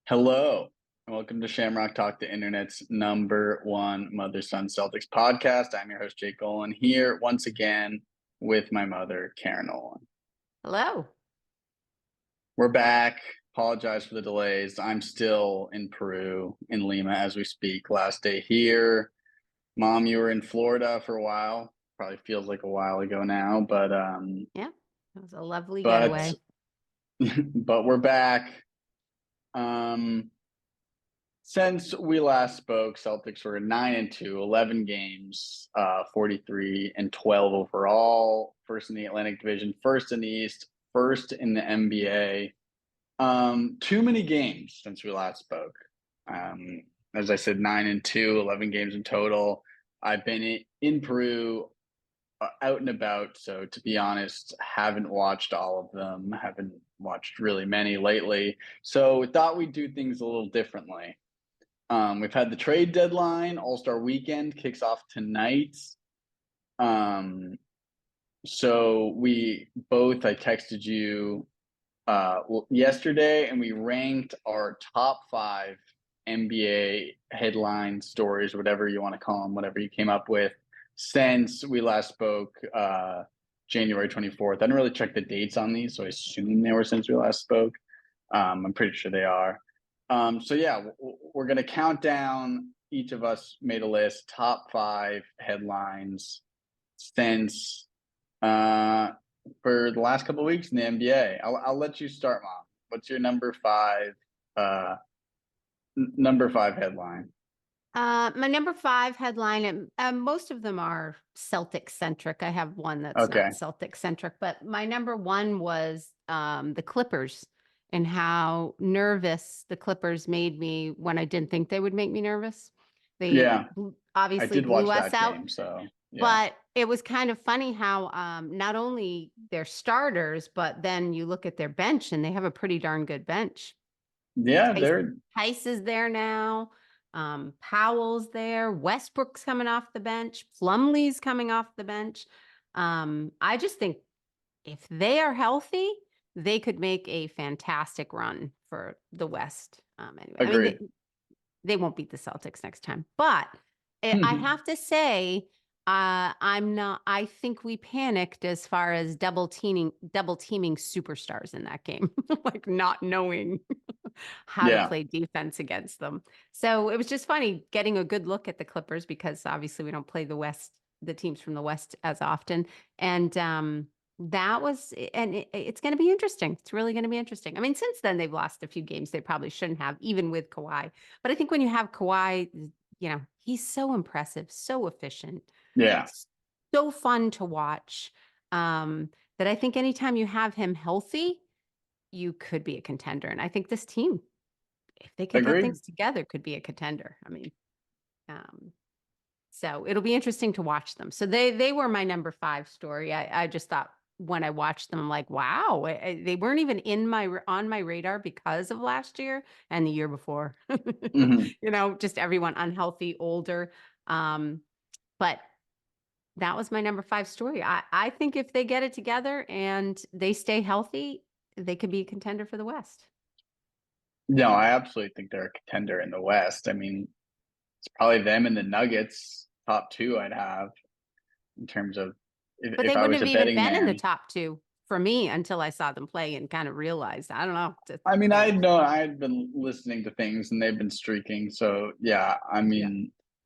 Hello, and welcome to Shamrock Talk, the internet's number one mother-son Celtics podcast. I'm your host, Jake Golan, here once again with my mother, Karen Nolan. Hello. We're back. Apologize for the delays. I'm still in Peru, in Lima, as we speak. Last day here. Mom, you were in Florida for a while. Probably feels like a while ago now, but Yeah, it was a lovely but getaway. but we're back. Um, Since we last spoke, Celtics were 9-2, 11 games, 43 and 12 overall. First in the Atlantic Division, first in the East, first in the NBA. Too many games since we last spoke. Um, as I said, 9-2, 11 games in total. I've been in Peru, out and about. So to be honest, haven't watched all of them. Haven't watched really many lately. So we thought we'd do things a little differently. We've had the trade deadline. All-Star Weekend kicks off tonight. Um, so I texted you yesterday, and we ranked our top 5 NBA headline stories, whatever you want to call them, whatever you came up with, since we last spoke, January 24th. I didn't really check the dates on these, so I assume they were since we last spoke. I'm pretty sure they are. So yeah, we're gonna count down. Each of us made a list, top 5 headlines since for the last couple of weeks in the NBA. I'll let you start, Mom. What's your number 5 headline? My number 5 headline, and most of them are Celtic centric. I have one that's Okay. not Celtic centric, but my number 1 was the Clippers and how nervous the Clippers made me when I didn't think they would make me nervous. They Yeah, I obviously did blew watch us that out, game, so yeah. but it was kind of funny how not only their starters, but then you look at their bench and they have a pretty darn good bench. Yeah, Tice, they're Tice is there now. Powell's there. Westbrook's coming off the bench. Plumlee's coming off the bench. I just think if they are healthy, they could make a fantastic run for the West. Anyway, I mean, agreed. they won't beat the Celtics next time. But I have to say, I'm not. I think we panicked as far as double teaming superstars in that game, like not knowing how to Yeah, play defense against them. So it was just funny getting a good look at the Clippers because obviously we don't play the teams from the West as often, and it's going to be interesting. It's really going to be interesting. I mean, since then they've lost a few games they probably shouldn't have, even with Kawhi. But I think when you have Kawhi, he's so impressive, so efficient, yeah, so fun to watch. That I think anytime you have him healthy, you could be a contender. And I think this team, if they could get agreed. things together, could be a contender. I mean, um, so it'll be interesting to watch them. So they were my number 5 story. I just thought when I watched them, I'm like, wow, they weren't even on my radar because of last year and the year before. Hmm. Just everyone unhealthy, older. Um, but that was my number 5 story. I think if they get it together and they stay healthy, they could be a contender for the West. No, I absolutely think they're a contender in the West. I mean, it's probably them and the Nuggets, top 2 I'd have in terms of But they if I wouldn't was have a even betting been in the man. top 2 for me until I saw them play and kind of realized, I don't know. I mean, You know, I had been listening to things and they've been streaking. So yeah, I yeah,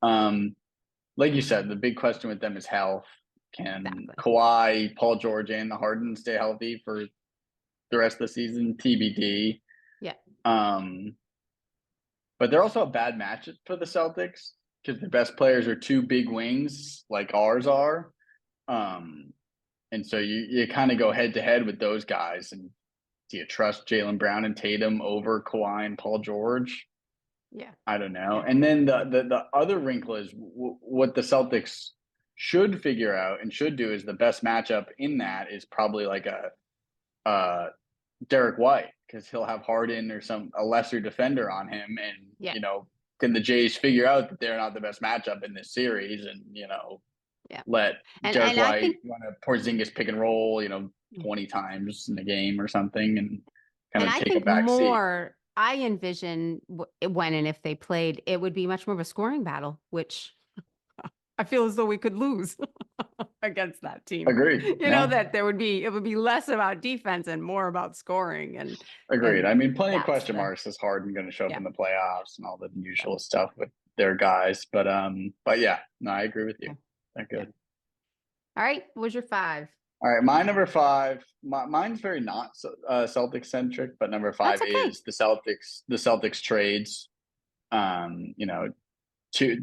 mean, like you said, the big question with them is health. Can exactly. Kawhi, Paul George, and Harden stay healthy for the rest of the season? TBD. Yeah. Um, but they're also a bad matchup for the Celtics because their best players are 2 big wings like ours are. Um, and so you kind of go head to head with those guys. And do you trust Jaylen Brown and Tatum over Kawhi and Paul George? Yeah. I don't know. Yeah. And then the other wrinkle is what the Celtics should figure out and should do is the best matchup in that is probably like a Derek White because he'll have Harden or a lesser defender on him, and Yeah. can the Jays figure out that they're not the best matchup in this series, and Yeah. let Derek And I White think run a Porzingis pick and roll, 20 times in the game or something, and kind and of I take a think back seat. I envision when and if they played, it would be much more of a scoring battle, which I feel as though we could lose against that team. Agreed. You know, Yeah, that it would be less about defense and more about scoring agreed. and I mean, plenty of that's question the marks is Harden going to show up yeah. in the playoffs and all the Yeah. usual stuff with their guys. But yeah, no, I agree with you. Okay. They're Yeah. good. All right. What was your 5? All right, my number 5. Mine's very not Celtics centric, but number That's 5 okay. is the Celtics. The Celtics trades. You know,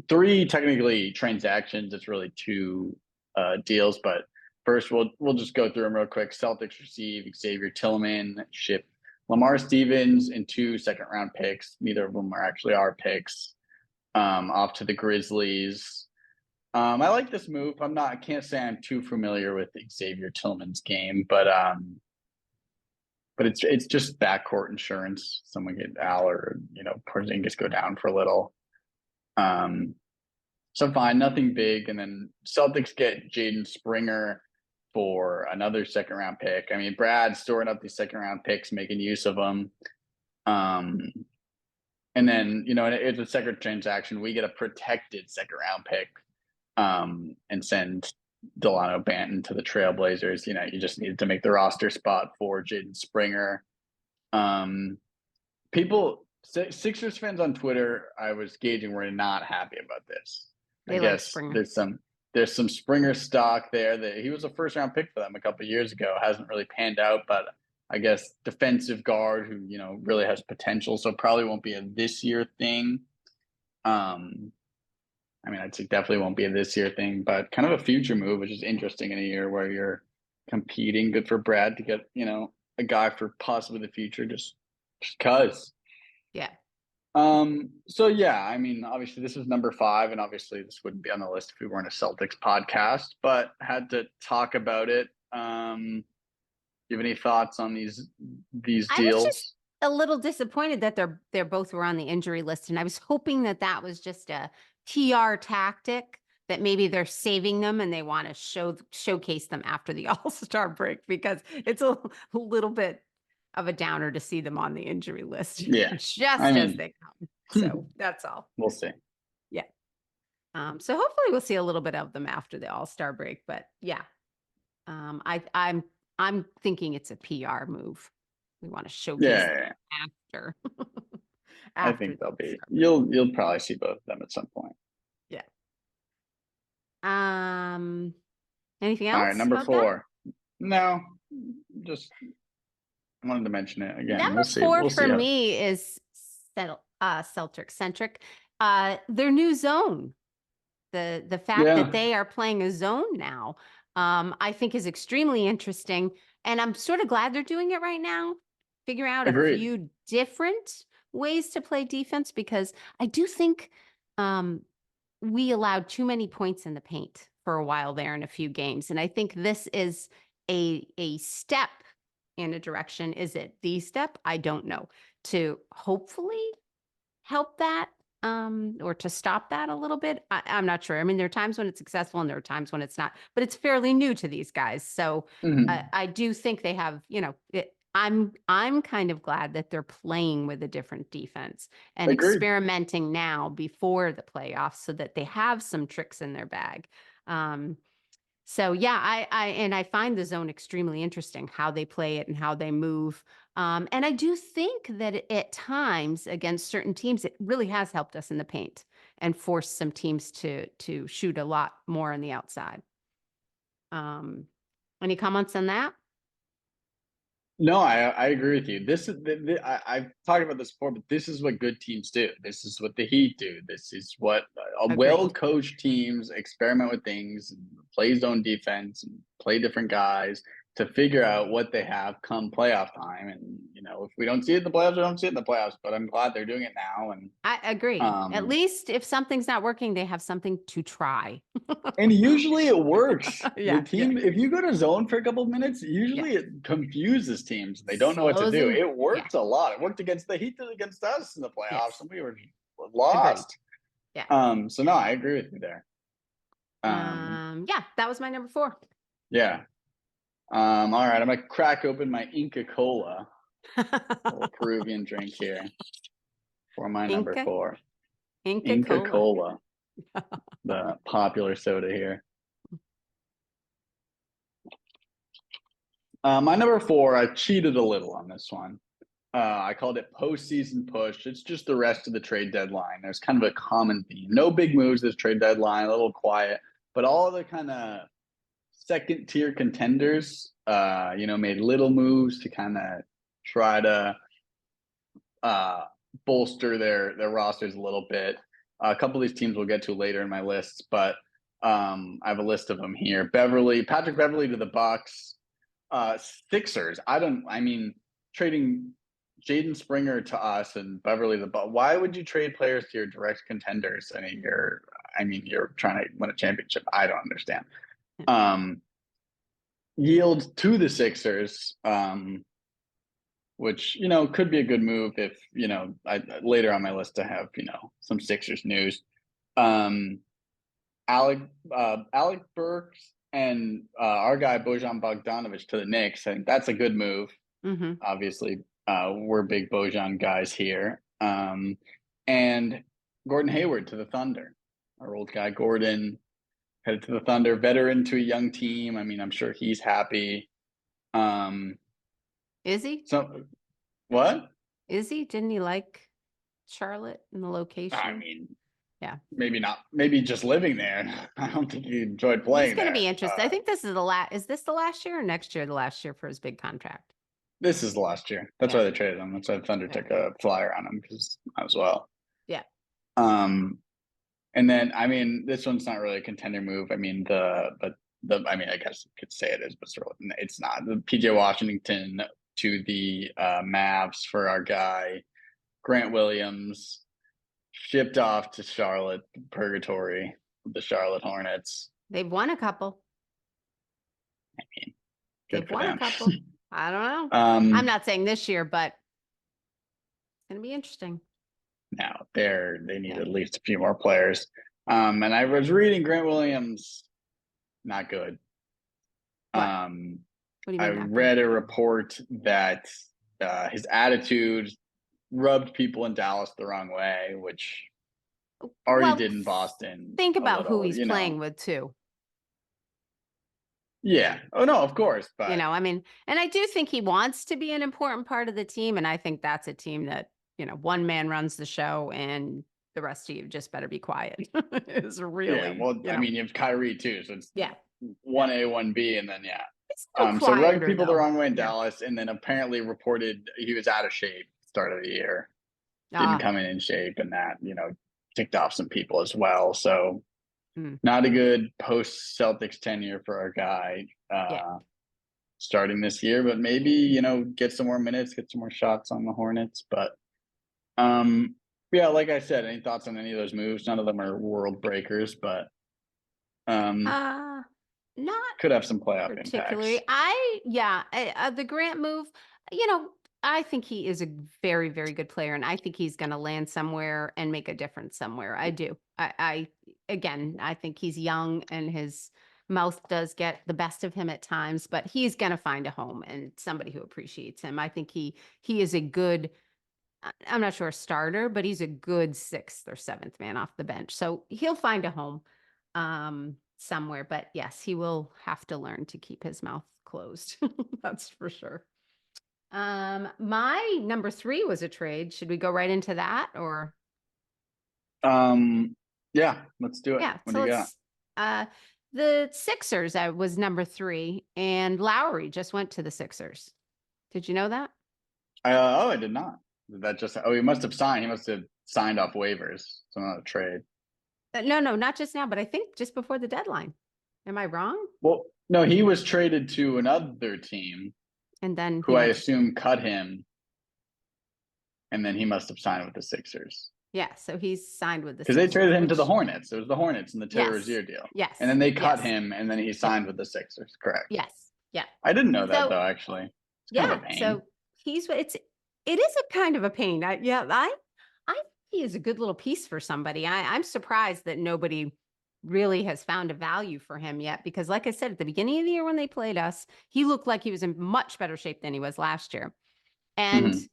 3 technically transactions. It's really 2 deals, but first we'll just go through them real quick. Celtics receive Xavier Tillman, ship Lamar Stevens, and 2 second-round picks. Neither of them are actually our picks. Off to the Grizzlies. I like this move. I can't say I'm too familiar with Xavier Tillman's game, but it's just backcourt insurance. Someone get Al or Porzingis go down for a little. Um, so fine, nothing big. And then Celtics get Jaden Springer for another second round pick. I mean, Brad's storing up these second round picks, making use of them. And then, it's a second transaction. We get a protected second round pick and send Delano Banton to the Trailblazers. You just needed to make the roster spot for Jaden Springer. Sixers fans on Twitter, I was gauging, were not happy about this. I They like guess Springer. there's some Springer stock there that he was a first round pick for them a couple of years ago. Hasn't really panned out, but I guess defensive guard who really has potential, so probably won't be a this year thing. I mean, I'd say definitely won't be a this year thing, but kind of a future move, which is interesting in a year where you're competing. Good for Brad to get a guy for possibly the future, just cause. Yeah. So yeah, I mean, obviously this is number 5, and obviously this wouldn't be on the list if we weren't a Celtics podcast, but had to talk about it. You have any thoughts on these I was just deals? a little disappointed that they're both were on the injury list, and I was hoping that that was just a PR tactic, that maybe they're saving them and they want to showcase them after the All-Star break, because it's a little bit of a downer to see them on the injury list Yeah, I just as mean, they come. So that's all. we'll see. Yeah. So hopefully we'll see a little bit of them after the All-Star break, but yeah. I'm thinking it's a PR move. We want to showcase them Yeah, after I after think the they'll be. All-Star break. You'll probably see both of them at some point. Yeah. Anything All right, else number about that? 4. No, just wanted to mention it again. Number We'll see. 4 We'll for see how. me is Celtic centric. Their new zone. The fact that Yeah, they are playing a zone now, I think is extremely interesting. And I'm sort of glad they're doing it right now. Figure out a agreed. few different ways to play defense, because I do think we allowed too many points in the paint for a while there in a few games. And I think this is a step in a direction. Is it the step? I don't know. To hopefully help that or to stop that a little bit. I'm not sure. I mean, there are times when it's successful and there are times when it's not, but it's fairly new to these guys. So Mhm. I do think they have, I'm kind of glad that they're playing with a different defense and Agreed. experimenting now before the playoffs so that they have some tricks in their bag. So yeah, I find the zone extremely interesting, how they play it and how they move. And I do think that at times against certain teams, it really has helped us in the paint and forced some teams to shoot a lot more on the outside. Any comments on that? No, I agree with you. This is I've talked about this before, but this is what good teams do. This is what the Heat do. This is what Agreed. well-coached teams experiment with things, and play zone defense, and play different guys to figure out what they have come playoff time. And if we don't see it in the playoffs, we don't see it in the playoffs. But I'm glad they're doing it now. I agree. At Um, least if something's not working, they have something to try. And usually it works. The Yeah, yeah, team, if you go to zone for a couple of minutes, yeah. usually it confuses teams. They don't know what to Slows do. them. It Yeah, works a lot. It worked against the Heat, did it against us in the playoffs, yes. and we were Agreed. lost. Yeah. So no, I agree with you there. Yeah, that was my number 4. Yeah. All right, I'm gonna crack open my Inca Cola. A little Peruvian drink here for my number Inca, 4. Inca Inca Cola. Cola, the popular soda here. My number 4, I cheated a little on this one. I called it postseason push. It's just the rest of the trade deadline. There's kind of a common theme. No big moves this trade deadline, a little quiet, but all the kind of second tier contenders, made little moves to kind of try to bolster their rosters a little bit. A couple of these teams we'll get to later in my list, but I have a list of them here. Patrick Beverly to the Bucks. Sixers. Trading Jaden Springer to us and Beverly the Bucks. Why would you trade players to your direct contenders? You're trying to win a championship. I don't understand. Yield to the Sixers, which could be a good move if later on my list to have some Sixers news. Alec Burks and our guy Bojan Bogdanovic to the Knicks. I think that's a good move. Mm-hmm. Obviously, we're big Bojan guys here. And Gordon Hayward to the Thunder. Our old guy Gordon headed to the Thunder, veteran to a young team. I'm sure he's happy. Is he? So, what? Is he? Didn't he like Charlotte and the location? Yeah. Maybe not. Maybe just living there. I don't think he enjoyed playing. He's going to be interesting. I think this is Is this the last year or next year? The last year for his big contract. This is the last year. That's why they traded him. That's why Thunder took a flyer on him as well. Yeah. And then this one's not really a contender move. I guess you could say it is, but it's not. The PJ Washington to the Mavs for our guy Grant Williams, shipped off to Charlotte, purgatory, the Charlotte Hornets. They've won a couple. They've won a couple. I don't know. I'm not saying this year, but it's going to be interesting. No, they need at least a few more players. And I was reading Grant Williams, not good. What do you mean I read a report that his attitude rubbed people in Dallas the wrong way, which already did in Boston. Think about who he's playing with too. Yeah. Oh no, of course. But and I do think he wants to be an important part of the team. And I think that's a team that, one man runs the show and the rest of you just better be quiet. It's really, you have Kyrie too. So it's 1A, 1B, and then so rubbed people the wrong way in Dallas, and then apparently reported he was out of shape start of the year. Didn't come in shape, and that, ticked off some people as well. So not a good post Celtics tenure for our guy starting this year, but maybe, get some more minutes, get some more shots on the Hornets. But like I said, any thoughts on any of those moves? None of them are world breakers, but not could have some playoff particularly impacts. The Grant move, I think he is a very, very good player, and I think he's going to land somewhere and make a difference somewhere. I do. I think he's young and his mouth does get the best of him at times, but he's going to find a home and somebody who appreciates him. I think he is a good, I'm not sure a starter, but he's a good 6th or 7th man off the bench. So he'll find a home somewhere, but yes, he will have to learn to keep his mouth closed. That's for sure. My number 3 was a trade. Should we go right into that or? Yeah, let's do it. Yeah. What do you got? The Sixers was number 3 and Lowry just went to the Sixers. Did you know that? I did not. He must have signed. He must have signed off waivers. So not a trade. No, not just now, but I think just before the deadline. Am I wrong? Well, no, he was traded to another team. And then who I assume cut him, and then he must have signed with the Sixers. Yeah, so he's signed with the Sixers. Because they traded him to the Hornets. It was the Hornets in the Terry Rozier deal. Yes. And then they cut him, and then he signed with the Sixers. Correct. Yes. Yeah. I didn't know that though, actually. It's kind of a pain. So it is a kind of a pain. I think he is a good little piece for somebody. I'm surprised that nobody really has found a value for him yet, because like I said, at the beginning of the year when they played us, he looked like he was in much better shape than he was last year. And Mhm.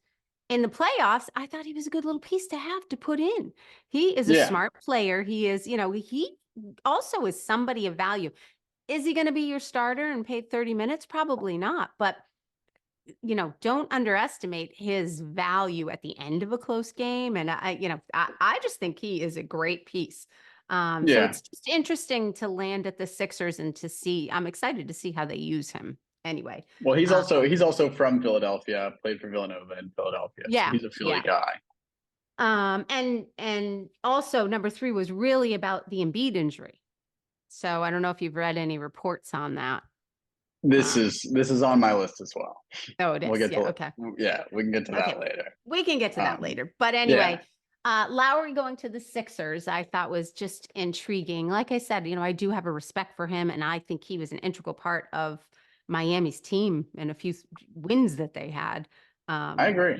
in the playoffs, I thought he was a good little piece to have to put in. He is a Yeah. smart player. He is, he also is somebody of value. Is he going to be your starter and paid 30 minutes? Probably not. But, don't underestimate his value at the end of a close game. And I just think he is a great piece. So Yeah. it's just interesting to land at the Sixers and to see, I'm excited to see how they use him anyway. Well, Um, he's also from Philadelphia, played for Villanova in Philadelphia, so yeah, he's a Philly yeah. guy. And also number 3 was really about the Embiid injury. So I don't know if you've read any reports on that. Um, This is on my list as well. oh, it We'll is. get Yeah. to Okay. yeah, we can get to Okay. that later. We can get to that Um, later. But yeah, anyway, Lowry going to the Sixers, I thought was just intriguing. Like I said, I do have a respect for him, and I think he was an integral part of Miami's team and a few wins that they had. I Um, agree.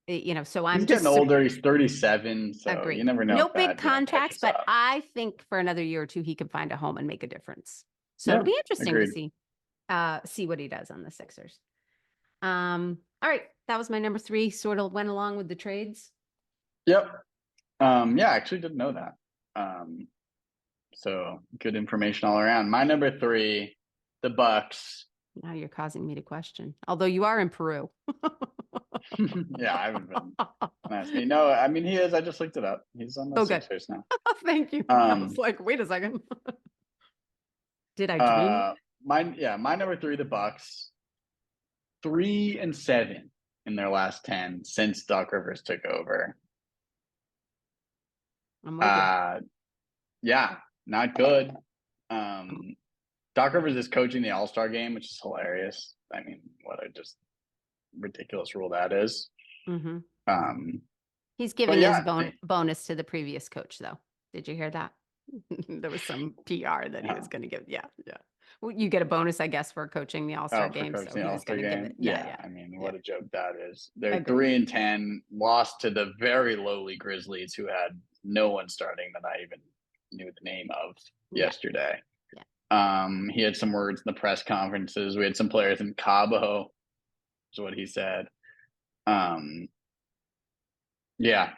so He's I'm getting just older. He's 37, so you agree. never know No if big that, contracts, catches but up. I think for another year or two he can find a home and make a difference. So Yeah, it'll be interesting to agreed. see what he does on the Sixers. All right, that was my number 3. Sort of went along with the trades. Yep. Yeah, I actually didn't know that. Um, so good information all around. My number 3, the Bucks. Now you're causing me to question. Although you are in Peru. Yeah, I haven't been asked me. No, I mean he is. I just looked it up. He's on the Oh, good. Sixers now. Thank you. I was Um, like, wait a second. Did I dream? my number 3, the Bucks, 3-7 in their last 10 since Doc Rivers took over. I'm with you. Yeah, not good. Um, Doc Rivers is coaching the All-Star game, which is hilarious. I mean, what a just ridiculous rule that is. Mm-hmm. Um, He's but giving his yeah, bonus to the previous coach, though. Did you hear that? There was some PR that he was uh, going to give. Yeah, yeah. Well, you get a bonus, I guess, for coaching the All-Star for game. So coaching the he was All-Star going to give game. it. Yeah, Yeah, yeah, I mean, yeah. what a joke that is. They're Agreed. 3-10, lost to the very lowly Grizzlies, who had no one starting that I even knew the name of Yeah, yesterday. yeah. He had some words in the press conferences. We had some players in Cabo, is what he said. Yeah,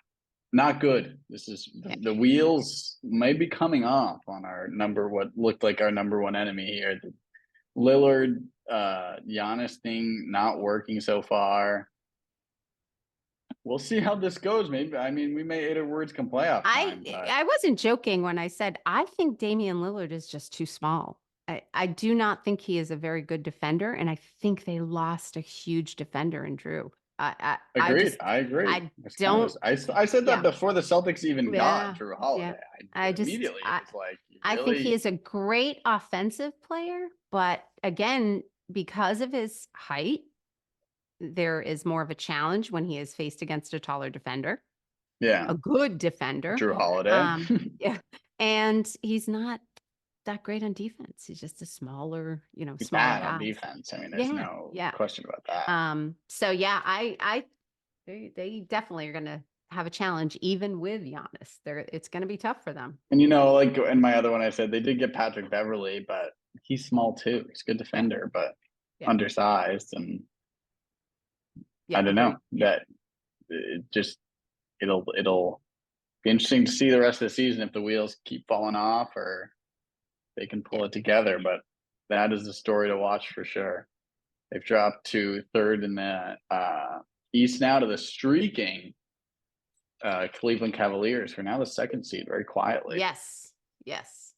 not good. This is Yeah. the wheels may be coming off on what looked like our number one enemy here. The Lillard, Giannis thing not working so far. We'll see how this goes. Maybe I mean we may 8 words come playoff time, but I wasn't joking when I said I think Damian Lillard is just too small. I do not think he is a very good defender, and I think they lost a huge defender in Drew. I agreed. just I agree. I It's kind of don't I said that yeah. before the Celtics even got Yeah. Drew Yeah. Holiday. I just Immediately it was like I think he really, is a great offensive player, but again, because of his height, there is more of a challenge when he is faced against a taller defender, yeah, a good defender. Drew Holiday. Um, yeah. And he's not that great on defense. He's just a He's smaller bad on guy. defense. I mean, there's Yeah. no Yeah. question about that. So yeah, they definitely are gonna have a challenge even with Giannis. It's gonna be tough for them. And like in my other one, I said they did get Patrick Beverly, but he's small too. He's a good Yeah. defender, but Yeah. undersized. And I Yeah. don't Agreed. know that it just it'll be interesting to see the rest of the season if the wheels keep falling off or they can Yeah. pull it together. But that is the story to watch for sure. They've dropped to third in the East now to the streaking Cleveland Cavaliers, who are now the second seed very quietly. Yes. Yes.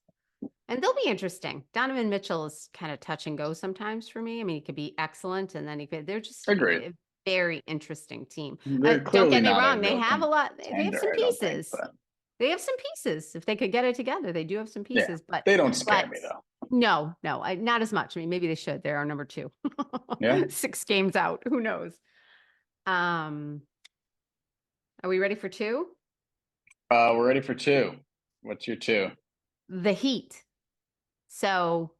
And they'll be interesting. Donovan Mitchell is kind of touch and go sometimes for me. I mean, he could be excellent, and then they're just Agreed. a very interesting team. They're Don't clearly get me not a wrong; they real have a lot. They have some contender, I don't think. pieces. But They have some pieces. If they could get it together, they do have some yeah, pieces. But they don't scare but me though. no, not as much. I mean, maybe they should. They're our number 2. Yeah. 6 games out. Who knows? Are we ready for 2? We're ready for 2. What's your 2? The Heat. So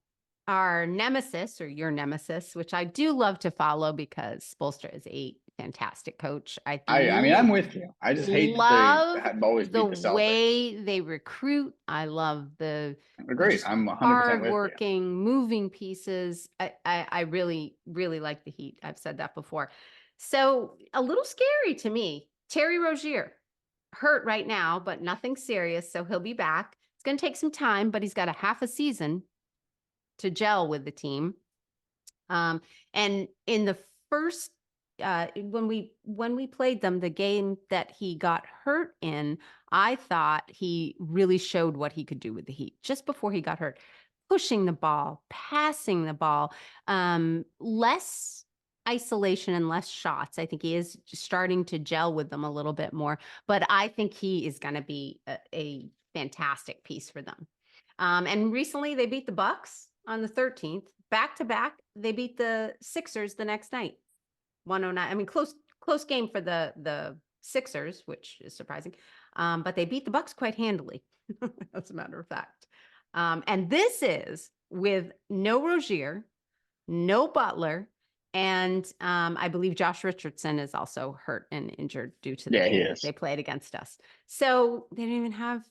our nemesis, or your nemesis, which I do love to follow because Spoelstra is a fantastic coach. I mean, I'm with you. I just hate that they Love have always the beat the Celtics. way they recruit. I love the Agreed. just I'm 100% with you. hardworking, moving pieces. I really, really like the Heat. I've said that before. So a little scary to me. Terry Rozier, hurt right now, but nothing serious. So he'll be back. It's going to take some time, but he's got a half a season to gel with the team. And in the first when we played them, the game that he got hurt in, I thought he really showed what he could do with the Heat just before he got hurt. Pushing the ball, passing the ball, less isolation and less shots. I think he is starting to gel with them a little bit more, but I think he is going to be a fantastic piece for them. And recently they beat the Bucks on the 13th, back to back. They beat the Sixers the next night, 109. I mean, close game for the Sixers, which is surprising. But they beat the Bucks quite handily, as a matter of fact. And this is with no Rozier, no Butler, and I believe Josh Richardson is also hurt and injured due to the Yeah, he game is. they played against us. So they didn't even have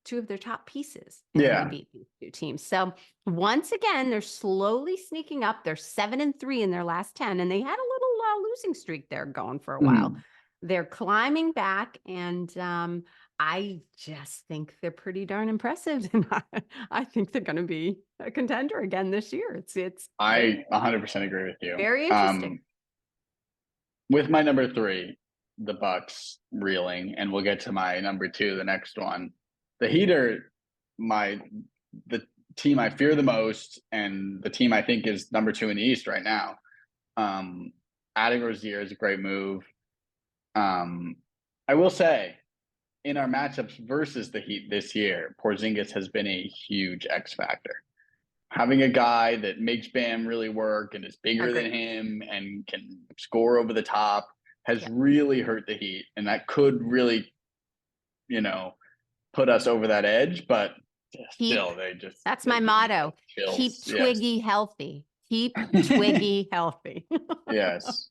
two of their top pieces, and they beat these two teams. So once again, they're slowly sneaking up. They're 7-3 in their last 10, and they had a little losing streak there going for a while. They're climbing back, and I just think they're pretty darn impressive. And I think they're going to be a contender again this year. I 100% agree with you. Very interesting. With my number 3, the Bucks reeling, and we'll get to my number 2, the next one. The Heat are the team I fear the most, and the team I think is number 2 in the East right now. Adding Rozier is a great move. I will say, in our matchups versus the Heat this year, Porzingis has been a huge X factor. Having a guy that makes Bam really work and is bigger than him and can score over the top has really hurt the Heat, and that could really, put us over that edge. But still, that's my motto. Keep Twiggy healthy. Keep Twiggy healthy. Yes.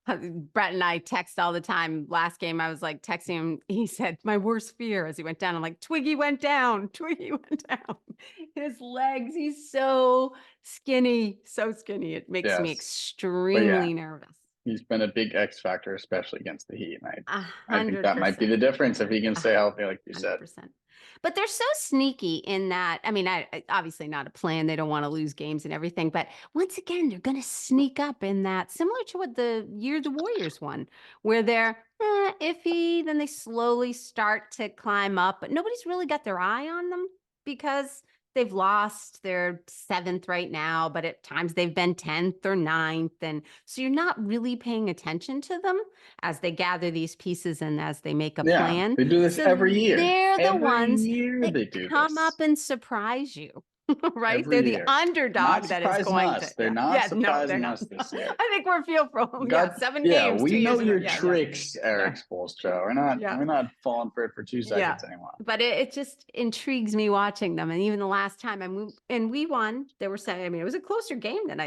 Brett and I text all the time. Last game, I was like texting him. He said, my worst fear as he went down. I'm like, Twiggy went down. Twiggy went down. His legs, he's so skinny, so skinny. It makes me extremely nervous. He's been a big X factor, especially against the Heat. And I think 100%. that might be the difference if he can stay healthy, like you said. 100%. But they're so sneaky in that. I mean, I obviously not a plan. They don't want to lose games and everything. But once again, they're going to sneak up in that, similar to what the year the Warriors won, where they're iffy, then they slowly start to climb up. But nobody's really got their eye on them because they've lost. They're 7th right now, but at times they've been 10th or 9th. And so you're not really paying attention to them as they gather these pieces and as they make a plan. They do this every year. They're the ones that come up and surprise you. Right? They're the underdog that is going to. They're not surprising us this year. I think we're feel for 7 games. We know your tricks, Eric Spoelstra. We're not falling for it for 2 seconds anymore. But it just intrigues me watching them. And even the last time we won, they were saying, I mean, it was a closer game than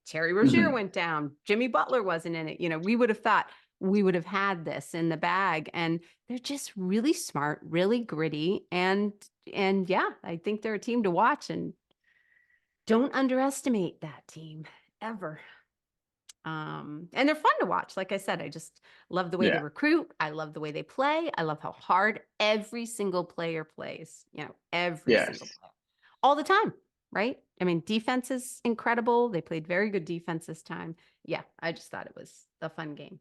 Terry Rozier went down. Jimmy Butler wasn't in it. We would have thought we would have had this in the bag, and they're just really smart, really gritty. And yeah, I think they're a team to watch, and don't underestimate that team ever. And they're fun to watch. Like I said, I just love the way they recruit. I love the way they play. I love how hard every single player plays, every single player all the time. Right. I mean, defense is incredible. They played very good defense this time. Yeah. I just thought it was a fun game.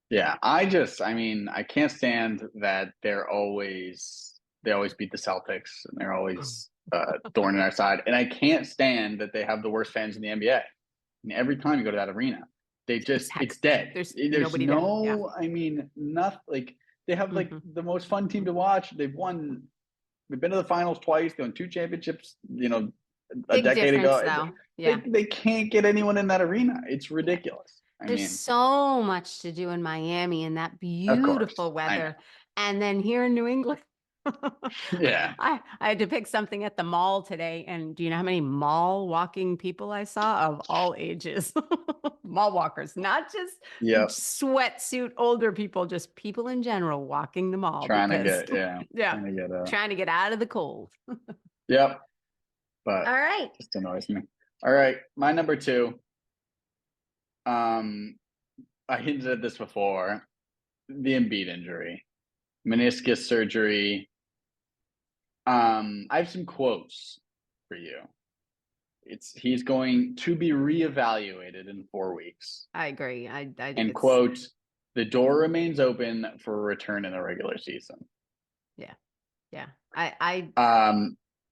Yeah. I can't stand that they always beat the Celtics, and they're always thorn in our side. And I can't stand that they have the worst fans in the NBA. And every time you go to that arena, it's dead. There's nobody no, nothing. Like, they have the most fun team to watch. They've been to the finals twice. They won 2 championships, a decade ago. They can't get anyone in that arena. It's ridiculous. There's so much to do in Miami in that beautiful weather. And then here in New England, I had to pick something at the mall today. And do you know how many mall walking people I saw of all ages? Mall walkers, not just sweatsuit older people, just people in general walking the mall. Trying to get out of the cold. Yep. But all right. Just annoys me. All right. My number 2. I hinted at this before. The Embiid injury, meniscus surgery. I have some quotes for you. He's going to be reevaluated in 4 weeks. I agree. I think And it's quote, the door remains open for a return in the regular season. yeah. I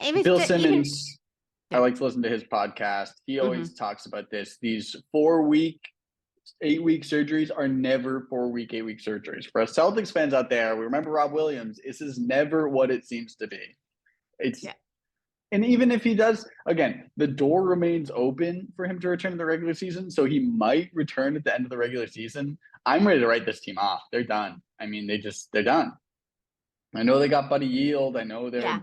even Bill even Simmons, I yeah. like to listen to his podcast. He hmm always talks about this. These 4-week, 8-week surgeries are never 4-week, 8-week surgeries. For us Celtics fans out there, we remember Rob Williams. This is never what it seems to be. It's Yeah. And even if he does, again, the door remains open for him to return to the regular season. So he might return at the end of the regular season. I'm ready to write this team off. They're done. I mean, they're done. I know they got Buddy Yield. I know Yeah.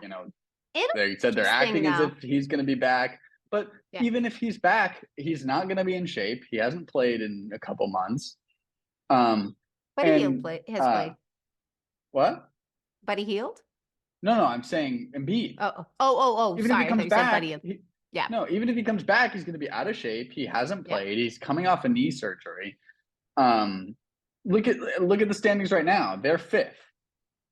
It'll they be said they're interesting acting as though. if he's going to be back. But Yeah. even if he's back, he's not going to be in shape. He hasn't played in a couple months. Um, Buddy Hield and has played. what? Buddy Hield? No, I'm saying Embiid. Oh. Even if he Sorry, I thought comes you said Buddy back, Hield. Yeah. no, even if he comes back, he's going to be out of shape. He hasn't Yeah. played. He's coming off a knee surgery. Um, look at the standings right now. They're fifth.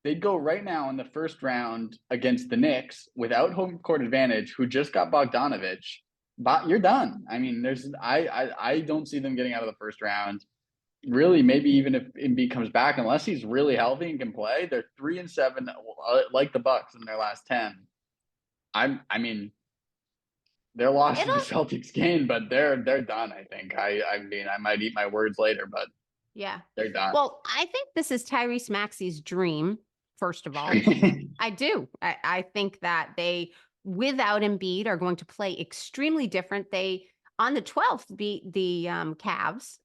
They'd go right now in the first round against the Knicks without home court advantage, who just got Bogdanovich. But you're done. I mean, I don't see them getting out of the first round. Really, maybe even if Embiid comes back, unless he's really healthy and can play, they're 3-7, like the Bucks in their last 10. I mean, their loss to the It'll Celtics game, but they're done. I think. I mean, I might eat my words later, but Yeah. they're done. Well, I think this is Tyrese Maxey's dream, first of all. I do. I think that they, without Embiid, are going to play extremely different. They, on the 12th, beat the Cavs.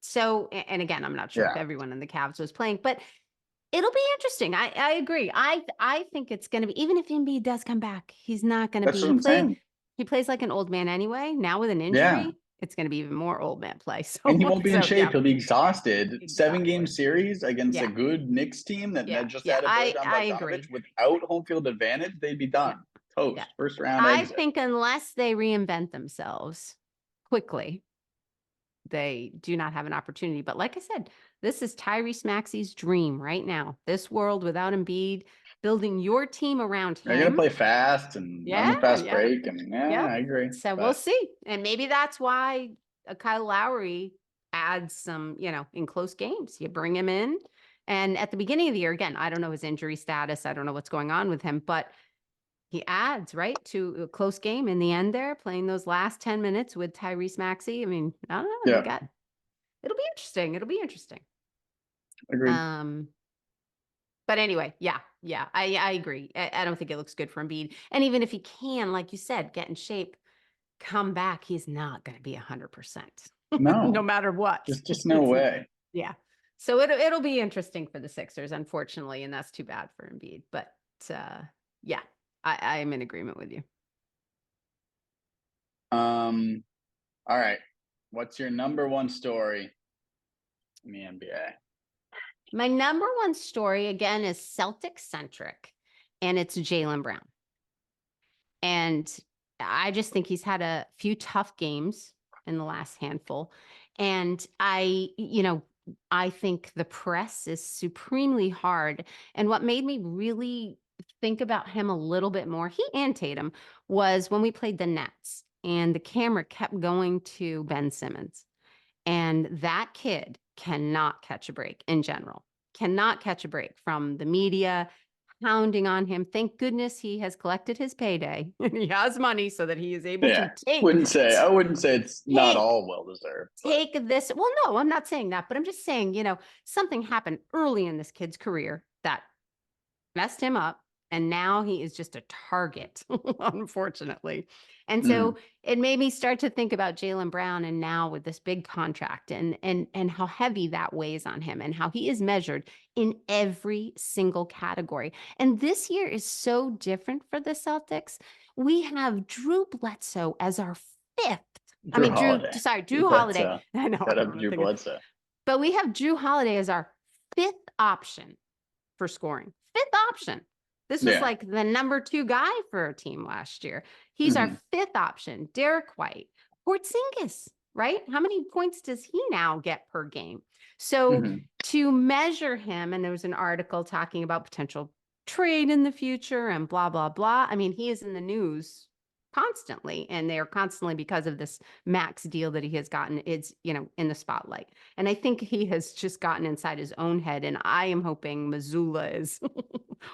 So, and again, I'm not sure if Yeah, everyone in the Cavs was playing, but it'll be interesting. I agree. I think it's going to be, even if Embiid does come back, he's not going to that's be, what I'm saying. he plays like an old man anyway. Now with an Yeah, injury, it's going to be even more old man play. and So, he won't be in so shape. yeah, He'll be exhausted. 7-game exactly. series against a Yeah. good Knicks team that Yeah. just Yeah. had a Bojan I Bogdanovic agree. without home field advantage. They'd be Yeah. done. Yeah. Toast. First round I exit. think unless they reinvent themselves quickly, they do not have an opportunity. But like I said, this is Tyrese Maxey's dream right now. This world without Embiid, building your team around They're gonna him. play fast and run Yeah, the fast yeah, break, and yeah, yeah. I agree. So we'll But see. And maybe that's why Kyle Lowry adds some, in close games. You bring him in. And at the beginning of the year, again, I don't know his injury status. I don't know what's going on with him, but he adds, right, to a close game in the end there, playing those last 10 minutes with Tyrese Maxey. I mean, I don't know. yeah, It'll be interesting. It'll be interesting. agreed. But anyway, yeah, I agree. I don't think it looks good for Embiid. And even if he can, like you said, get in shape, come back, he's not going to be 100%, no No, matter what. just no way. Yeah. So it'll be interesting for the Sixers, unfortunately, and that's too bad for Embiid. But yeah, I'm in agreement with you. All right. What's your number one story in the NBA? My number one story, again, is Celtic centric, and it's Jaylen Brown. And I just think he's had a few tough games in the last handful. And I think the press is supremely hard. And what made me really think about him a little bit more, he and Tatum, was when we played the Nets and the camera kept going to Ben Simmons. And that kid cannot catch a break in general, cannot catch a break from the media pounding on him. Thank goodness he has collected his payday and he has money so that he is able Yeah, to take I wouldn't say it's not take all well deserved. take this. Well, no, I'm not saying that, but I'm just saying, something happened early in this kid's career that messed him up. And now he is just a target, unfortunately. And so it made me start to think about Jaylen Brown and now with this big contract and how heavy that weighs on him and how he is measured in every single category. And this year is so different for the Celtics. We have Drew Bledsoe as our fifth. Drew Holiday. Drew Holiday. I know. Shout out to Drew Bledsoe. But we have Drew Holiday as our fifth option for scoring. Fifth option. This was like the number 2 guy for our team last year. He's our fifth option. Derek White. Porzingis right? How many points does he now get per game? So Mhm. to measure him, and there was an article talking about potential trade in the future and blah, blah, blah. I mean, he is in the news constantly, and they are constantly, because of this max deal that he has gotten, it's, in the spotlight. And I think he has just gotten inside his own head. And I am hoping Missoula is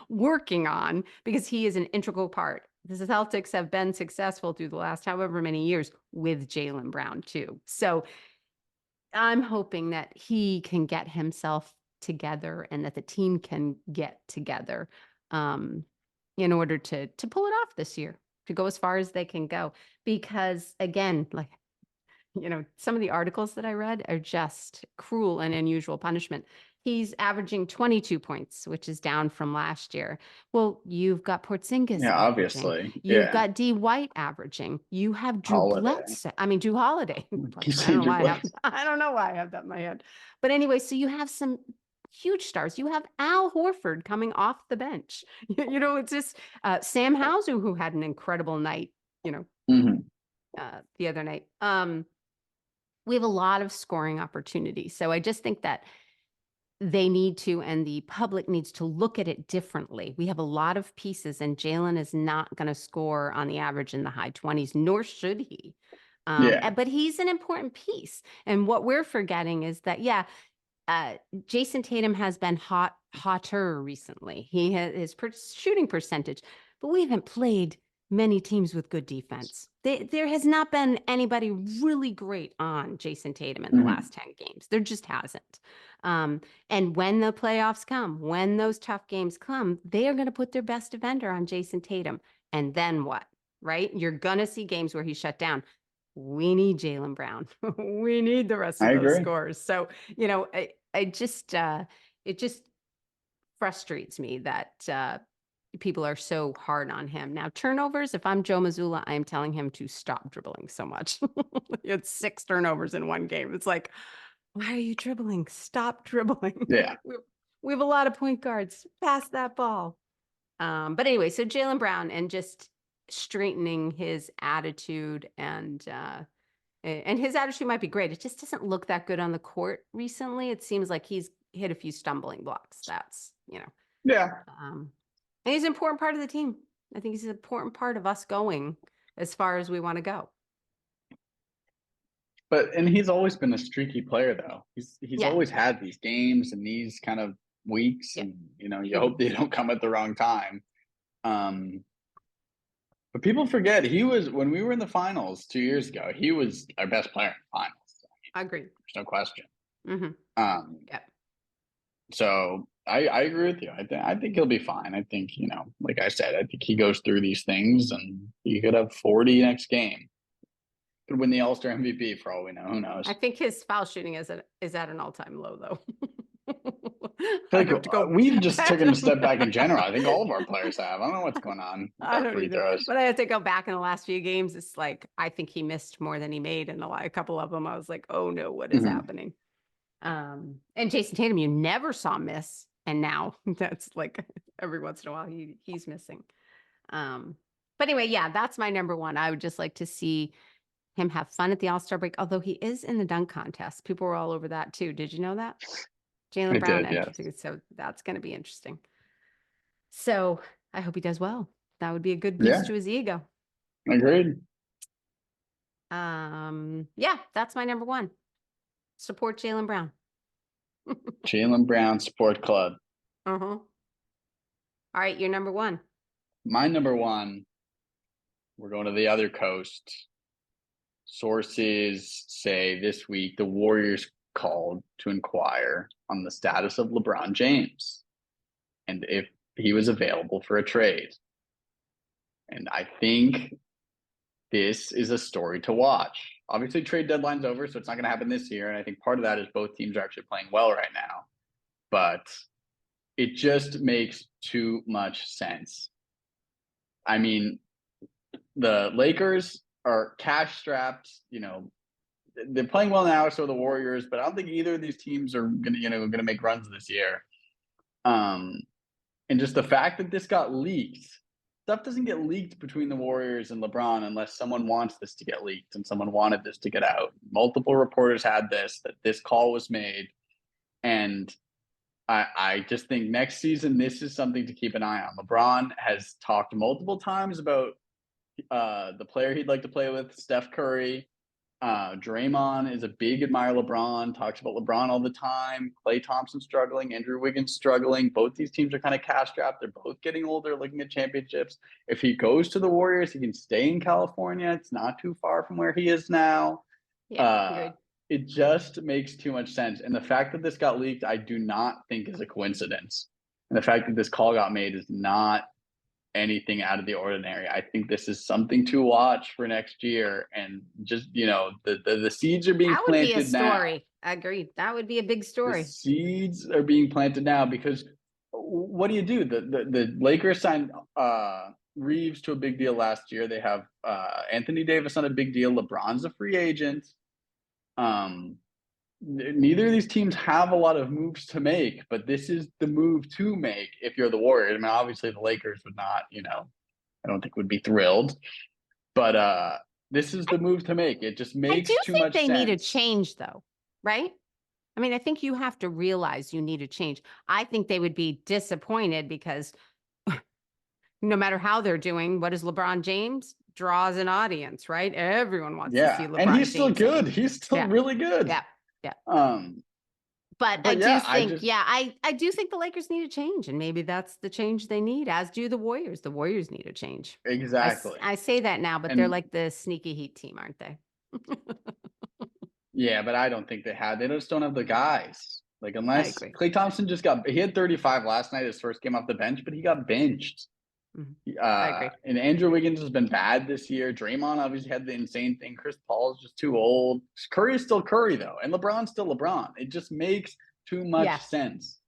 working on, because he is an integral part. The Celtics have been successful through the last however many years with Jaylen Brown too. So I'm hoping that he can get himself together and that the team can get together um, in order to pull it off this year, to go as far as they can go. Because again, like, some of the articles that I read are just cruel and unusual punishment. He's averaging 22 points, which is down from last year. Well, you've got Porzingis Yeah, averaging. obviously. You've Yeah. got D. White averaging. You have Drew Holiday. Bledsoe. I mean, Drew Holiday. Keep I don't saying know Drew why I have. Bledsoe. I don't know why I have that in my head. But anyway, so you have some huge stars. You have Al Horford coming off the bench. It's just Sam Hauser, who had an incredible night. You know, Mhm. the other night. We have a lot of scoring opportunities. So I just think that they need to, and the public needs to look at it differently. We have a lot of pieces, and Jaylen is not going to score on the average in the high 20s, nor should he. Yeah. But he's an important piece. And what we're forgetting is that, Jason Tatum has been hotter recently. He has his shooting percentage, but we haven't played many teams with good defense. There has not been anybody really great on Jason Tatum in the Mhm. last 10 games. There just hasn't. And when the playoffs come, when those tough games come, they are going to put their best defender on Jason Tatum. And then what? Right? You're going to see games where he's shut down. We need Jaylen Brown. We need the rest I of those agree. scores. So, I just it just frustrates me that people are so hard on him. Now, turnovers, if I'm Joe Mazzulla, I am telling him to stop dribbling so much. He had 6 turnovers in one game. It's like, why are you dribbling? Stop dribbling. Yeah. We have a lot of point guards. Pass that ball. But anyway, so Jaylen Brown, and just straightening his attitude, and his attitude might be great. It just doesn't look that good on the court recently. It seems like he's hit a few stumbling blocks. Yeah. And he's an important part of the team. I think he's an important part of us going as far as we want to go. And he's always been a streaky player though. He's Yeah. always had these games and these kind of weeks, Yeah. and you hope they don't come at the wrong time. But people forget he was, when we were in the finals 2 years ago, he was our best player in the finals. I agree. There's no question. Mm-hmm. Yeah. So I agree with you. I think he'll be fine. I think, like I said, I think he goes through these things and he could have 40 next game. Could win the All-Star MVP for all we know. Who knows? I think his foul shooting is at an all-time low, though. I I feel have to go. we've just taken a step back in general. I think all of our players have. I don't know what's going on with I our don't free either, throws. but I have to go back in the last few games. It's like, I think he missed more than he made in a couple of them. I was like, oh no, what is happening? And Jason Tatum, you never saw miss, and now that's like every once in a while he's missing. But anyway, yeah, that's my number one. I would just like to see him have fun at the All-Star break, although he is in the dunk contest. People were all over that too. Did you know that? I Jaylen Brown did, yes. entered, so that's going to be interesting. So I hope he does well. That would be a good boost to his ego. Agreed. Yeah, that's my number one. Support Jaylen Brown. Jaylen Brown Sport Club. All right, your number one. My number one, we're going to the other coast. Sources say this week the Warriors called to inquire on the status of LeBron James and if he was available for a trade. And I think this is a story to watch. Obviously, trade deadline's over, so it's not going to happen this year. And I think part of that is both teams are actually playing well right now. But it just makes too much sense. I mean, the Lakers are cash strapped, they're playing well now, so are the Warriors, but I don't think either of these teams are gonna make runs this year. And just the fact that this got leaked stuff doesn't get leaked between the Warriors and LeBron unless someone wants this to get leaked and someone wanted this to get out. Multiple reporters had that this call was made. And I just think next season, this is something to keep an eye on. LeBron has talked multiple times about the player he'd like to play with, Steph Curry. Draymond is a big admirer of LeBron, talks about LeBron all the time. Klay Thompson struggling, Andrew Wiggins struggling. Both these teams are kind of cash strapped. They're both getting older, looking at championships. If he goes to the Warriors, he can stay in California. It's not too far from where he is now. Yeah, It just makes too much sense. And the fact that this got leaked, I do not think is a coincidence. And the fact that this call got made is not anything out of the ordinary. I think this is something to watch for next year. And just, the seeds are being that would be a planted now. story. Agreed. That would be a big The story. seeds are being planted now because what do? The Lakers signed Reeves to a big deal last year. They have Anthony Davis on a big deal. LeBron's a free agent. Neither of these teams have a lot of moves to make, but this is the move to make if you're the Warriors. I mean, obviously the Lakers would not, I don't think would be thrilled, but this is the move to make. It just makes too much sense. I do think they need a change though, right? I mean, I think you have to realize you need a change. I think they would be disappointed because no matter how they're doing, what is LeBron James? Draws an audience, right? Everyone wants to see LeBron and he's still James. good. He's still really good. Yeah. But I do think the Lakers need a change, and maybe that's the change they need, as do the Warriors. The Warriors need a change. Exactly. I say that now, but they're like the sneaky Heat team, aren't they? Yeah, but I don't think they just don't have the guys. Like, unless Klay Thompson he had 35 last night, his first game off the bench, but he got benched. I agree. And Andrew Wiggins has been bad this year. Draymond obviously had the insane thing. Chris Paul is just too old. Curry is still Curry, though. And LeBron's still LeBron. It just makes too much sense.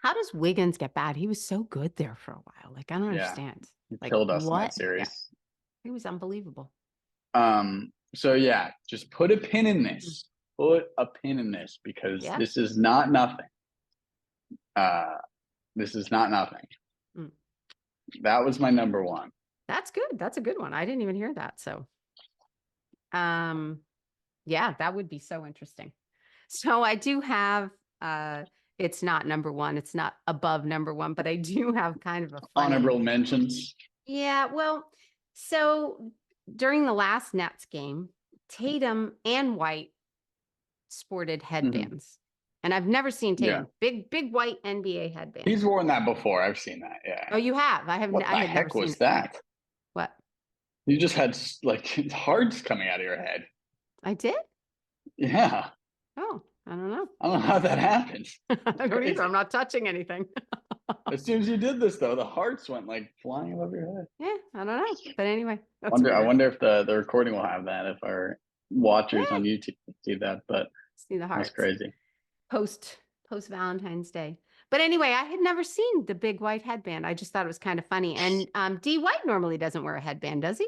How does Wiggins get bad? He was so good there for a while. Like, I don't understand. He killed us in that series. Yeah. He was unbelievable. So, just put a pin in this. Put a pin in this because this is not nothing. This is not nothing. That was my number one. That's good. That's a good one. I didn't even hear that. So, that would be so interesting. So I do have, it's not number one. It's not above number one, but I do have kind of a funny honorable mentions. Yeah. Well, so during the last Nets game, Tatum and White sported headbands. And I've never seen Tatum. Big white NBA headband. He's worn that before. I've seen that. Yeah. Oh, you have? I haven't. What the heck was that? What? You just had like hearts coming out of your head. I did? Yeah. Oh, I don't know. I don't know how that happened. I don't either. I'm not touching anything. As soon as you did this, though, the hearts went like flying above your head. Yeah, I don't know. But anyway. I wonder if the recording will have that, if our watchers on YouTube see that. But see the hearts. That's crazy. Post Valentine's Day. But anyway, I had never seen the big white headband. I just thought it was kind of funny. And D. White normally doesn't wear a headband, does he?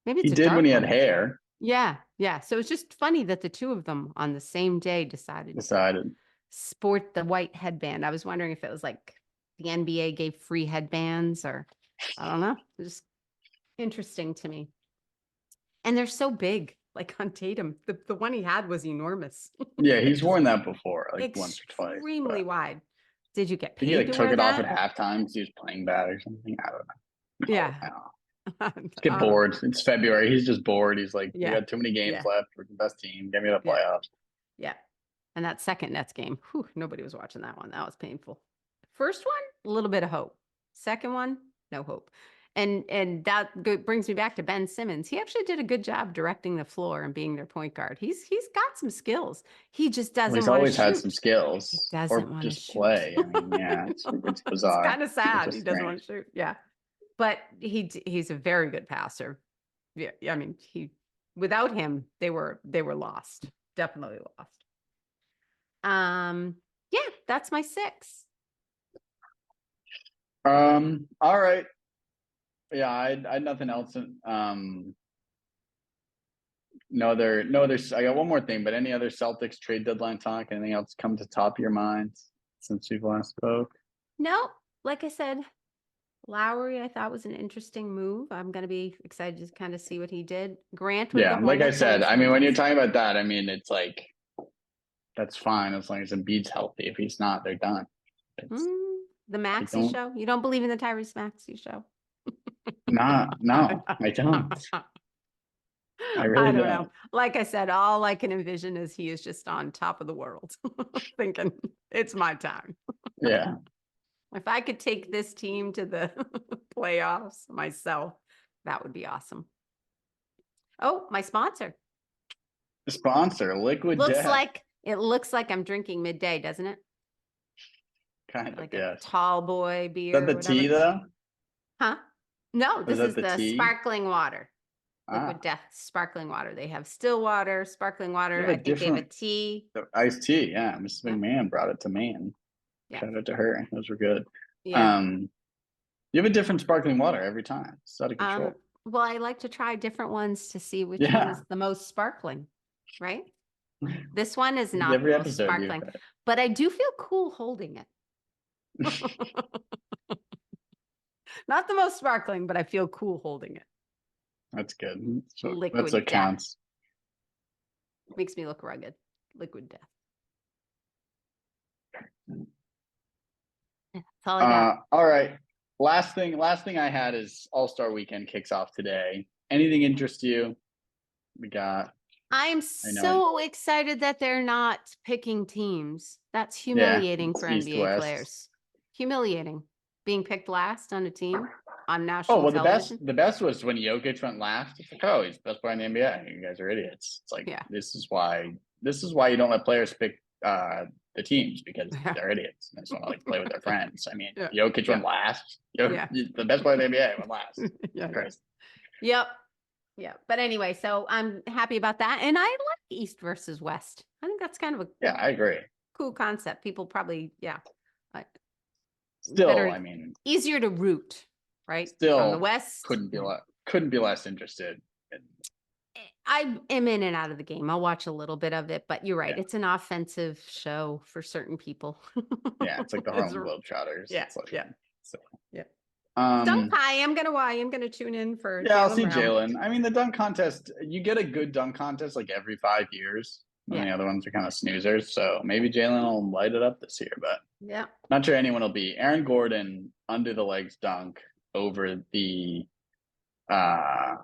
Maybe he did when he had hair. Yeah. So it's just funny that the two of them on the same day decided to sport the white headband. I was wondering if it was like the NBA gave free headbands or I don't know. It's just interesting to me. And they're so big. Like on Tatum, the one he had was enormous. Yeah, he's worn that before, like once or twice. Extremely wide. Did you get paid? He took it off at halftime because he was playing bad or something. I don't know. Yeah. Let's get bored. It's February. He's just bored. He's like, we got too many games left. We're the best team. Get me to the playoffs. Yeah. And that second Nets game, nobody was watching that one. That was painful. First one, a little bit of hope. Second one, no hope. And that brings me back to Ben Simmons. He actually did a good job directing the floor and being their point guard. He's got some skills. He just doesn't. He's always had some skills. He doesn't want to just play. I mean, it's bizarre. It's kind of sad. He doesn't want to shoot. Yeah, but he's a very good passer. Yeah, I mean, without him, they were lost. Definitely lost. That's my 6. All right. Yeah, I had nothing else. No other. I got one more thing, but any other Celtics trade deadline talk? Anything else come to top of your mind since we've last spoke? No, like I said, Lowry, I thought was an interesting move. I'm going to be excited to kind of see what he did. Grant with the Yeah, like I Hornets, I said, was I mean, when you're impressed. talking about that, I mean, it's like that's fine as long as Embiid's healthy. If he's not, they're done. It's The I Maxi don't show? You don't believe in the Tyrese Maxi show? not no, I don't. I I really don't know. don't. Like I said, all I can envision is he is just on top of the world, thinking it's my time. Yeah. If I could take this team to the playoffs myself, that would be awesome. Oh, my sponsor. The sponsor, Liquid Death, It looks like I'm drinking midday, doesn't it? kind of, Like a yes. Is tall boy that beer or the tea whatever. though? Huh? No, Was this that is the the tea? sparkling water. Liquid Ah, Death sparkling water. They have still water, sparkling you water. have a I think they have a different tea. iced tea. Yeah, Mrs. Yeah. McMahon brought it to me, and Yeah. shout out to her. Those were good. Yeah. Um, you have a different sparkling water every time. It's out of Um, control. well, I like to try different ones to see which one Yeah, is the most sparkling, right? This one is not the every most episode you've sparkling, but I do feel cool holding it. had. Not the most sparkling, but I feel cool holding it. That's good. So that's Liquid what Death. counts. Makes me look rugged. Liquid Death. That's all I got. All right. Last thing I had is All-Star Weekend kicks off today. Anything interest you? We got. I'm I know. so excited that they're not picking teams. That's Yeah, humiliating it's for East NBA West. players. Humiliating. Being picked last on a team on Oh national well, the television. best was when Jokic went last. It's like, oh, he's the best player in the NBA. You guys are idiots. It's like Yeah. this is why you don't let players pick the teams because they're idiots. They just want to like play with their friends. I mean, Yeah. Jokic Yeah. went last. Yeah. The best player in the NBA went last. Yeah. Crazy. Yep. Yeah. But anyway, so I'm happy about that. And I like East versus West. I think that's kind of a Yeah, I agree. cool concept. People probably, yeah. Still, Better, I mean, easier to root, right? From the still West. couldn't be less interested. I am in and out of the game. I'll watch a little bit of it, but you're right. Yeah. It's an offensive show for certain people. Yeah, it's like the Harlem Globetrotters. Yeah, It's like, yeah, so. yeah. Dunk Um, High. I'm gonna tune in for yeah, I'll Jaylen see Brown. Jalen. I mean, the dunk contest, you get a good dunk contest like every 5 years. And Yeah. the other ones are kind of snoozers. So maybe Jalen will light it up this year, but Yeah. not sure anyone will be. Aaron Gordon under the legs dunk uh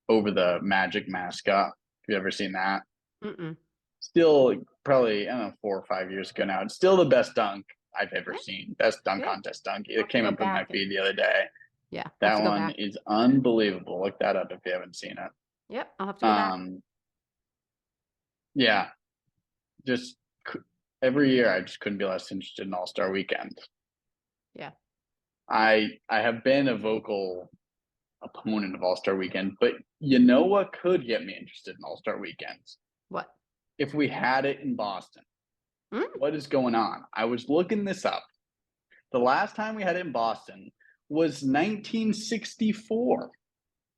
over the Magic mascot. Have you ever seen that? Mm-mm. Still probably, I don't know, 4 or 5 years ago now. It's still the best dunk I've ever Yeah. seen. Best dunk Good. contest dunk. I'll It have to came go up in my back and- feed the other day. Yeah. I'll have That to go one back. is unbelievable. Look that up if you haven't seen it. Yep. I'll have to go back. Yeah, just every year I just couldn't be less interested in All-Star Weekend. Yeah. I have been a vocal opponent of All-Star Weekend, but you know what could get me interested in All-Star Weekends? What? If we had it in Boston. Mm? What is going on? I was looking this up. The last time we had it in Boston was 1964.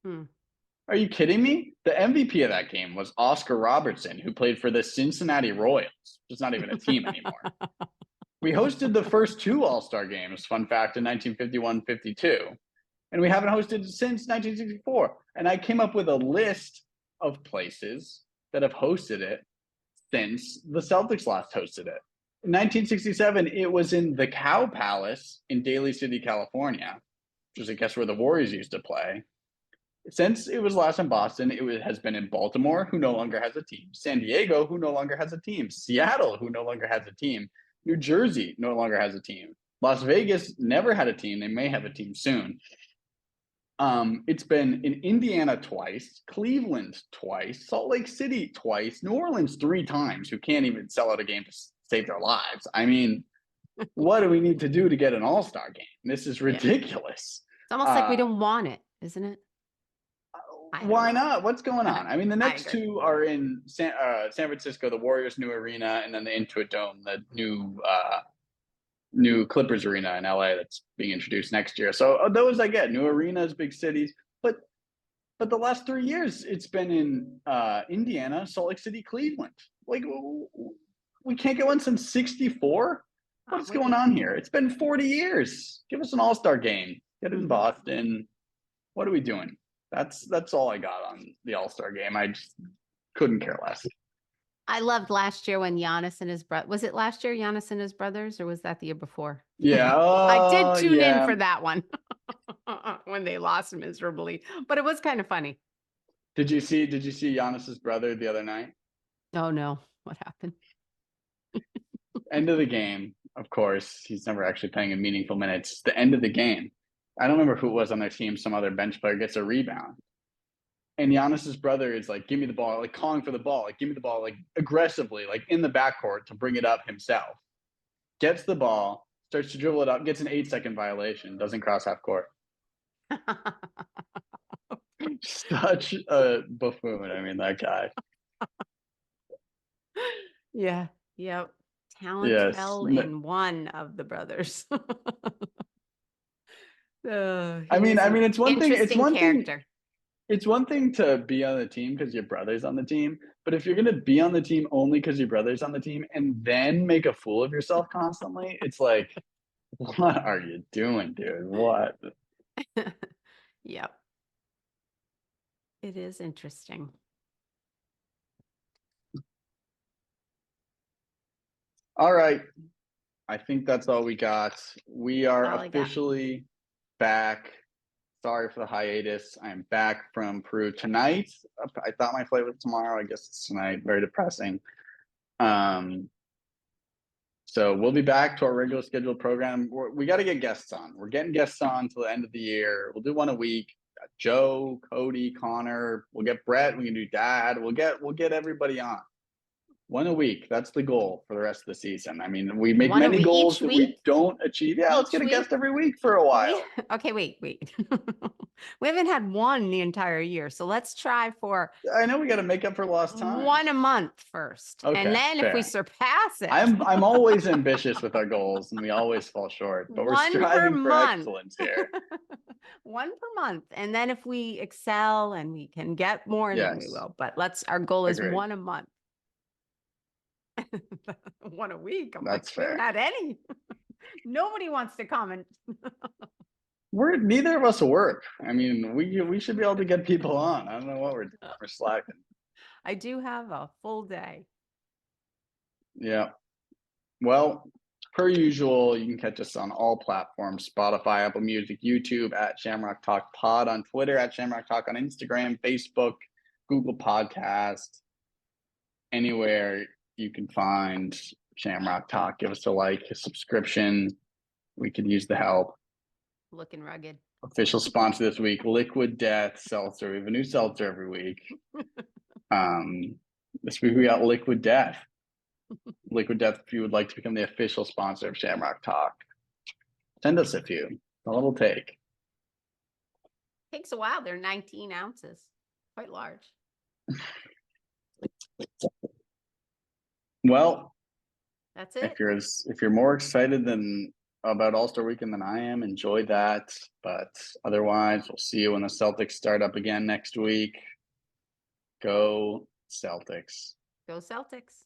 Hmm. Are you kidding me? The MVP of that game was Oscar Robertson, who played for the Cincinnati Royals. It's not even a team anymore. We hosted the first two All-Star games, fun fact, in 1951-52. And we haven't hosted since 1964. And I came up with a list of places that have hosted it since the Celtics last hosted it. In 1967, it was in the Cow Palace in Daly City, California, which is, I guess, where the Warriors used to play. Since it was last in Boston, has been in Baltimore, who no longer has a team, San Diego, who no longer has a team, Seattle, who no longer has a team, New Jersey no longer has a team, Las Vegas never had a team. They may have a team soon. It's been in Indiana twice, Cleveland twice, Salt Lake City twice, New Orleans 3 times, who can't even sell out a game to save their lives. I mean, what do we need to do to get an All-Star game? This is ridiculous. It's almost like we don't want it, isn't it? Why not? What's going on? I mean, the next agree. two are in San Francisco, the Warriors' new arena, and then the Intuit Dome, the new Clippers arena in LA that's being introduced next year. So those I get. New arenas, big cities, but the last 3 years it's been in Indiana, Salt Lake City, Cleveland. Like we can't get one since '64. What's going on here? It's been 40 years. Give us an All-Star game. Get in Mhm. Boston. What are we doing? That's all I got on the All-Star game. I just couldn't care less. I loved last year when Giannis and his brother, was it last year, Giannis and his brothers, or was that the year before? Yeah. I did tune in Yeah. for that one when they lost miserably, but it was kind of funny. Did you see Giannis's brother the other night? Oh no, what happened? End of the game, of course. He's never actually playing in meaningful minutes. The end of the game. I don't remember who it was on their team. Some other bench player gets a rebound. And Giannis's brother is like, give me the ball, like calling for the ball, like give me the ball, like aggressively, like in the backcourt to bring it up himself. Gets the ball, starts to dribble it up, gets an 8-second violation, doesn't cross half court. Such a buffoon. I mean, that guy. Yeah. Yep. Talent Yes. fell in one of the brothers. I He mean, is I an mean, it's one thing. It's interesting one thing. character. It's one thing to be on the team because your brother's on the team, but if you're gonna be on the team only because your brother's on the team and then make a fool of yourself constantly, it's like, what are you doing, dude? What? Yep. It is interesting. All right. I think that's all we got. We are All I got. officially back. Sorry for the hiatus. I'm back from Peru tonight. I thought my flight was tomorrow. I guess it's tonight. Very depressing. So we'll be back to our regular scheduled program. We got to get guests on. We're getting guests on till the end of the year. We'll do one a week. Joe, Cody, Connor. We'll get Brett. We can do Dad. We'll get everybody on. One a week. That's the goal for the rest of the season. I mean, we make One a many week, goals each that we week? don't achieve. Yeah, let's Each get a guest week? every week for a while. Okay, wait. We haven't had one the entire year. So let's try for I know we got to make up for lost time. one a month first. Okay, And then if we fair. surpass it, I'm always ambitious with our goals, and we always fall short. But we're one per striving for month. excellence here. One per month. And then if we excel and we can get more, then we Yes, will. But our goal is agreed. one a month. One a week. I'm That's like, we haven't fair. had any. Nobody wants to comment. We're neither of us work. I mean, we should be able to get people on. I don't know what we're doing. We're slacking. I do have a full day. Yeah. Well, per usual, you can catch us on all platforms: Spotify, Apple Music, YouTube at Shamrock Talk Pod, on Twitter at Shamrock Talk, on Instagram, Facebook, Google Podcast, anywhere you can find Shamrock Talk. Give us a like, a subscription. We could use the help. Looking rugged. Official sponsor this week, Liquid Death Seltzer. We have a new seltzer every week. This week we got Liquid Death. Liquid Death, if you would like to become the official sponsor of Shamrock Talk, send us a few. A little take. Takes a while. They're 19 ounces. Quite large. Well, That's it. if you're more excited than about All-Star Weekend than I am, enjoy that. But otherwise, we'll see you when the Celtics start up again next week. Go Celtics. Go Celtics.